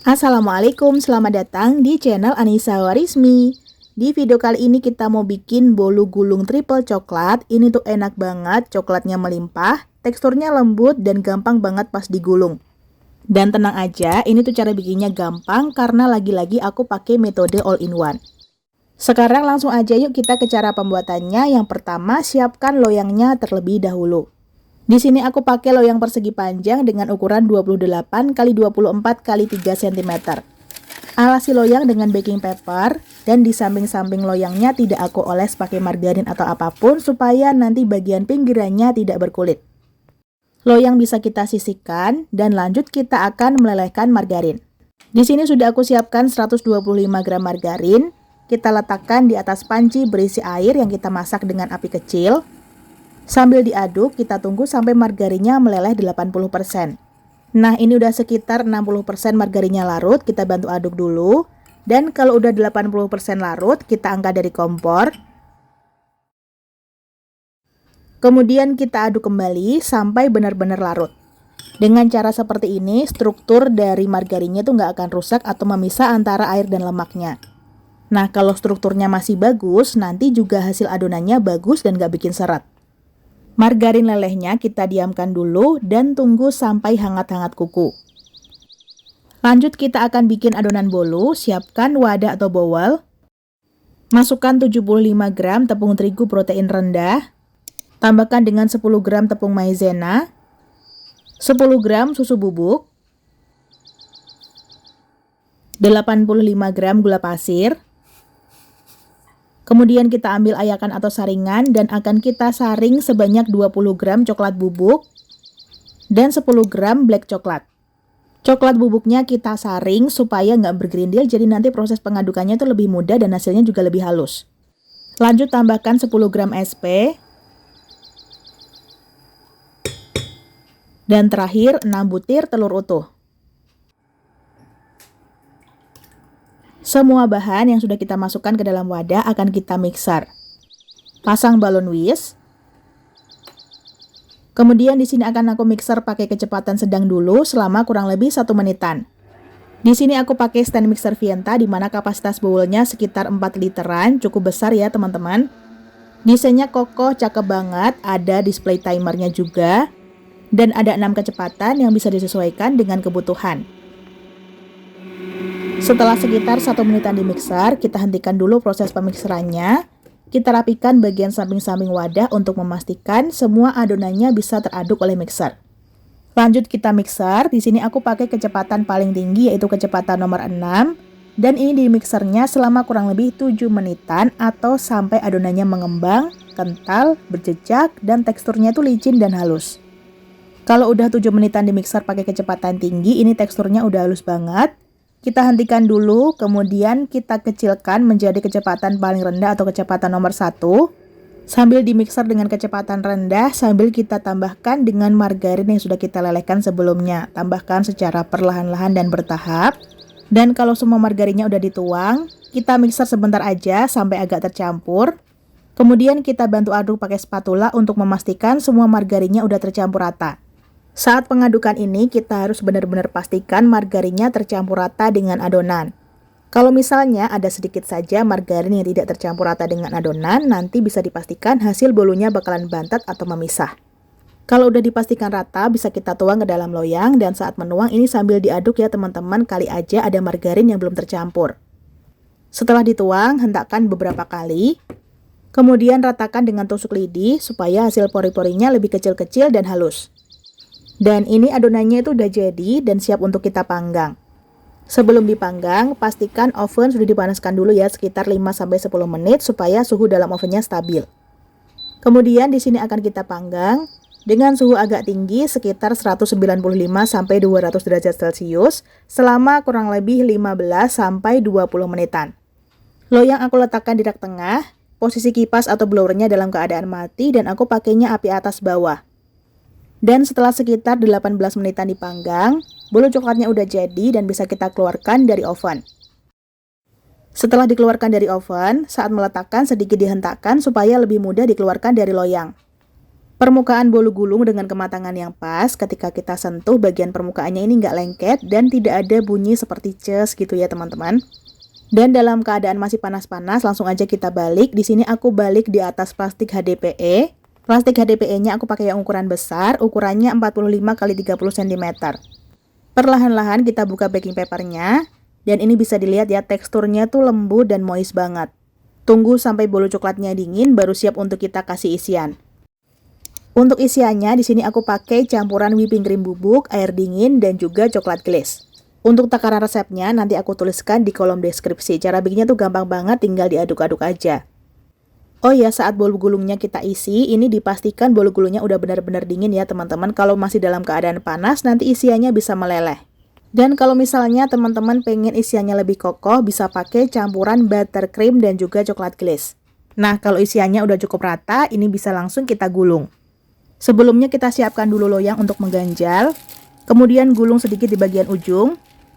Assalamualaikum, selamat datang di channel Anissa Warismi. Di video kali ini kita mau bikin bolu gulung triple coklat. Ini tuh enak banget, coklatnya melimpah, teksturnya lembut dan gampang banget pas digulung. Dan tenang aja, ini tuh cara bikinnya gampang karena lagi-lagi aku pakai metode all-in-one. Sekarang langsung aja yuk kita ke cara pembuatannya. Yang pertama, siapkan loyangnya terlebih dahulu. Di sini aku pakai loyang persegi panjang dengan ukuran 28 x 24 x 3 cm. Alasi loyang dengan baking paper dan di samping-samping loyangnya tidak aku oles pakai margarin atau apapun supaya nanti bagian pinggirannya tidak berkulit. Loyang bisa kita sisihkan dan lanjut kita akan melelehkan margarin. Di sini sudah aku siapkan 125 gram margarin. Kita letakkan di atas panci berisi air yang kita masak dengan api kecil. Sambil diaduk, kita tunggu sampai margarinnya meleleh 80%. Nah, ini udah sekitar 60% margarinnya larut, kita bantu aduk dulu. Dan kalau udah 80% larut, kita angkat dari kompor. Kemudian kita aduk kembali sampai benar-benar larut. Dengan cara seperti ini, struktur dari margarinnya tuh nggak akan rusak atau memisah antara air dan lemaknya. Nah, kalau strukturnya masih bagus, nanti juga hasil adonannya bagus dan nggak bikin seret. Margarin lelehnya kita diamkan dulu dan tunggu sampai hangat-hangat kuku. Lanjut kita akan bikin adonan bolu, siapkan wadah atau bowl. Masukkan 75 gram tepung terigu protein rendah. Tambahkan dengan 10 gram tepung maizena, 10 gram susu bubuk, 85 gram gula pasir. Kemudian kita ambil ayakan atau saringan dan akan kita saring sebanyak 20 gram coklat bubuk dan 10 gram black coklat. Coklat bubuknya kita saring supaya nggak bergerindil, jadi nanti proses pengadukannya itu lebih mudah dan hasilnya juga lebih halus. Lanjut tambahkan 10 gram SP. Dan terakhir 6 butir telur utuh. Semua bahan yang sudah kita masukkan ke dalam wadah akan kita mixer. Pasang balon whisk. Kemudian di sini akan aku mixer pakai kecepatan sedang dulu selama kurang lebih 1 menitan. Di sini aku pakai stand mixer Vienta di mana kapasitas bowlnya sekitar 4 literan, cukup besar ya teman-teman. Desainnya kokoh, cakep banget, ada display timernya juga. Dan ada 6 kecepatan yang bisa disesuaikan dengan kebutuhan. Setelah sekitar 1 menitan di mixer, kita hentikan dulu proses pemixerannya. Kita rapikan bagian samping-samping wadah untuk memastikan semua adonannya bisa teraduk oleh mixer. Lanjut kita mixer, di sini aku pakai kecepatan paling tinggi yaitu kecepatan nomor 6. Dan ini di mixernya selama kurang lebih 7 menitan atau sampai adonannya mengembang, kental, berjejak, dan teksturnya tuh licin dan halus. Kalau udah 7 menitan di mixer pakai kecepatan tinggi, ini teksturnya udah halus banget. Kita hentikan dulu, kemudian kita kecilkan menjadi kecepatan paling rendah atau kecepatan nomor 1. Sambil dimixer dengan kecepatan rendah, sambil kita tambahkan dengan margarin yang sudah kita lelehkan sebelumnya. Tambahkan secara perlahan-lahan dan bertahap. Dan kalau semua margarinnya udah dituang, kita mixer sebentar aja sampai agak tercampur. Kemudian kita bantu aduk pakai spatula untuk memastikan semua margarinnya udah tercampur rata. Saat pengadukan ini, kita harus benar-benar pastikan margarinnya tercampur rata dengan adonan. Kalau misalnya ada sedikit saja margarin yang tidak tercampur rata dengan adonan, nanti bisa dipastikan hasil bolunya bakalan bantet atau memisah. Kalau udah dipastikan rata, bisa kita tuang ke dalam loyang, dan saat menuang ini sambil diaduk ya teman-teman, kali aja ada margarin yang belum tercampur. Setelah dituang, hentakkan beberapa kali. Kemudian ratakan dengan tusuk lidi supaya hasil pori-porinya lebih kecil-kecil dan halus. Dan ini adonannya itu udah jadi dan siap untuk kita panggang. Sebelum dipanggang, pastikan oven sudah dipanaskan dulu ya sekitar 5-10 menit supaya suhu dalam ovennya stabil. Kemudian di sini akan kita panggang dengan suhu agak tinggi sekitar 195-200 derajat Celcius selama kurang lebih 15-20 menitan. Loyang aku letakkan di rak tengah, posisi kipas atau blowernya dalam keadaan mati dan aku pakainya api atas bawah. Dan setelah sekitar 18 menitan dipanggang, bolu coklatnya udah jadi dan bisa kita keluarkan dari oven. Setelah dikeluarkan dari oven, saat meletakkan sedikit dihentakkan supaya lebih mudah dikeluarkan dari loyang. Permukaan bolu gulung dengan kematangan yang pas, ketika kita sentuh bagian permukaannya ini nggak lengket dan tidak ada bunyi seperti ces gitu ya teman-teman. Dan dalam keadaan masih panas-panas, langsung aja kita balik. Di sini aku balik di atas plastik HDPE. Plastik HDPE-nya aku pakai yang ukuran besar, ukurannya 45 x 30 cm. Perlahan-lahan kita buka baking papernya, dan ini bisa dilihat ya, teksturnya tuh lembut dan moist banget. Tunggu sampai bolu coklatnya dingin, baru siap untuk kita kasih isian. Untuk isiannya, di sini aku pakai campuran whipping cream bubuk, air dingin, dan juga coklat glaze. Untuk takaran resepnya nanti aku tuliskan di kolom deskripsi. Cara bikinnya tuh gampang banget, tinggal diaduk-aduk aja. Oh ya, saat bolu gulungnya kita isi, ini dipastikan bolu gulungnya udah benar-benar dingin ya teman-teman. Kalau masih dalam keadaan panas, nanti isiannya bisa meleleh. Dan kalau misalnya teman-teman pengen isiannya lebih kokoh, bisa pakai campuran buttercream dan juga coklat glaze. Nah, kalau isiannya udah cukup rata, ini bisa langsung kita gulung. Sebelumnya kita siapkan dulu loyang untuk mengganjal, kemudian gulung sedikit di bagian ujung.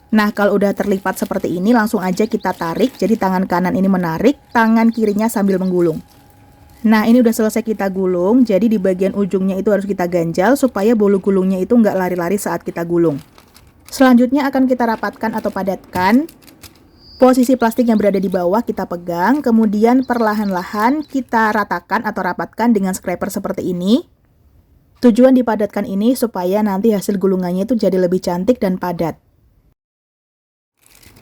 Nah, kalau udah terlipat seperti ini, langsung aja kita tarik. Jadi tangan kanan ini menarik, tangan kirinya sambil menggulung. Nah, ini udah selesai kita gulung. Jadi di bagian ujungnya itu harus kita ganjal supaya bolu gulungnya itu nggak lari-lari saat kita gulung. Selanjutnya akan kita rapatkan atau padatkan. Posisi plastik yang berada di bawah kita pegang, kemudian perlahan-lahan kita ratakan atau rapatkan dengan scraper seperti ini. Tujuan dipadatkan ini supaya nanti hasil gulungannya itu jadi lebih cantik dan padat.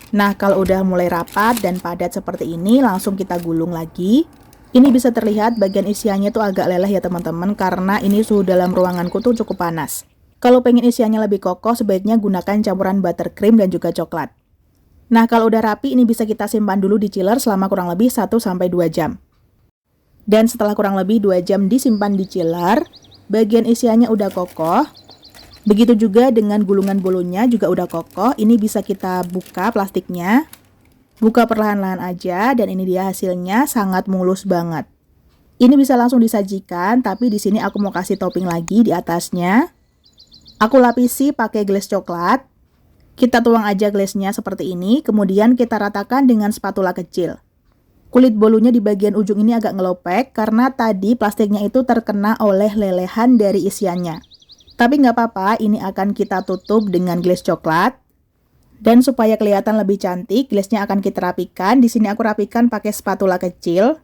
Nah, kalau udah mulai rapat dan padat seperti ini, langsung kita gulung lagi. Ini bisa terlihat bagian isiannya tuh agak leleh ya teman-teman, karena ini suhu dalam ruanganku tuh cukup panas. Kalau pengen isiannya lebih kokoh, sebaiknya gunakan campuran buttercream dan juga coklat. Nah, kalau udah rapi, ini bisa kita simpan dulu di chiller selama kurang lebih 1-2 jam. Dan setelah kurang lebih 2 jam disimpan di chiller, bagian isiannya udah kokoh. Begitu juga dengan gulungan bolunya juga udah kokoh. Ini bisa kita buka plastiknya. Buka perlahan-lahan aja dan ini dia hasilnya, sangat mulus banget. Ini bisa langsung disajikan, tapi di sini aku mau kasih topping lagi di atasnya. Aku lapisi pakai glaze coklat. Kita tuang aja glaze-nya seperti ini, kemudian kita ratakan dengan spatula kecil. Kulit bolunya di bagian ujung ini agak ngelopek karena tadi plastiknya itu terkena oleh lelehan dari isiannya. Tapi nggak apa-apa, ini akan kita tutup dengan glaze coklat. Dan supaya kelihatan lebih cantik, glaze-nya akan kita rapikan. Di sini aku rapikan pakai spatula kecil.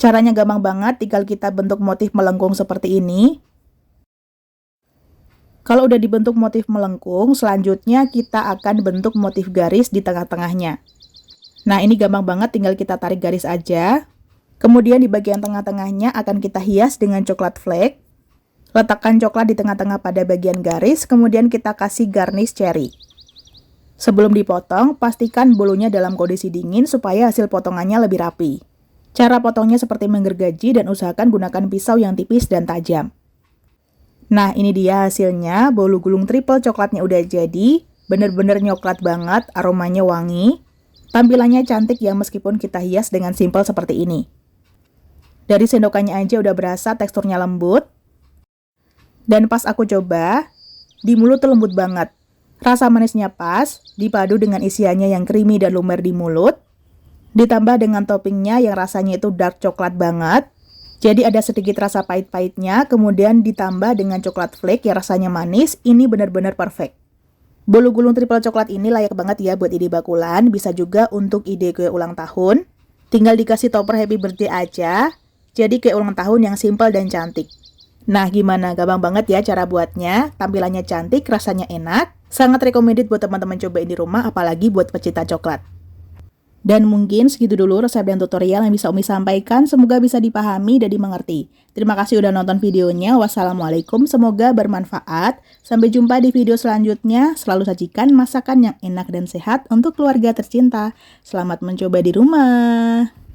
Caranya gampang banget, tinggal kita bentuk motif melengkung seperti ini. Kalau udah dibentuk motif melengkung, selanjutnya kita akan bentuk motif garis di tengah-tengahnya. Nah, ini gampang banget, tinggal kita tarik garis aja. Kemudian di bagian tengah-tengahnya akan kita hias dengan coklat flake. Letakkan coklat di tengah-tengah pada bagian garis, kemudian kita kasih garnish cherry. Sebelum dipotong, pastikan bolunya dalam kondisi dingin supaya hasil potongannya lebih rapi. Cara potongnya seperti menggergaji dan usahakan gunakan pisau yang tipis dan tajam. Nah, ini dia hasilnya, bolu gulung triple coklatnya udah jadi, bener-bener nyoklat banget, aromanya wangi. Tampilannya cantik ya meskipun kita hias dengan simple seperti ini. Dari sendokannya aja udah berasa teksturnya lembut. Dan pas aku coba, di mulut tuh lembut banget. Rasa manisnya pas, dipadu dengan isiannya yang creamy dan lumer di mulut. Ditambah dengan toppingnya yang rasanya itu dark coklat banget. Jadi ada sedikit rasa pahit-pahitnya, kemudian ditambah dengan coklat flake yang rasanya manis, ini benar-benar perfect. Bolu gulung triple coklat ini layak banget ya buat ide bakulan, bisa juga untuk ide kue ulang tahun. Tinggal dikasih topper happy birthday aja, jadi kue ulang tahun yang simple dan cantik. Nah, gimana? Gampang banget ya cara buatnya. Tampilannya cantik, rasanya enak. Sangat recommended buat teman-teman cobain di rumah, apalagi buat pecinta coklat. Dan mungkin segitu dulu resep dan tutorial yang bisa Umi sampaikan. Semoga bisa dipahami dan dimengerti. Terima kasih udah nonton videonya. Wassalamualaikum, semoga bermanfaat. Sampai jumpa di video selanjutnya. Selalu sajikan masakan yang enak dan sehat untuk keluarga tercinta. Selamat mencoba di rumah.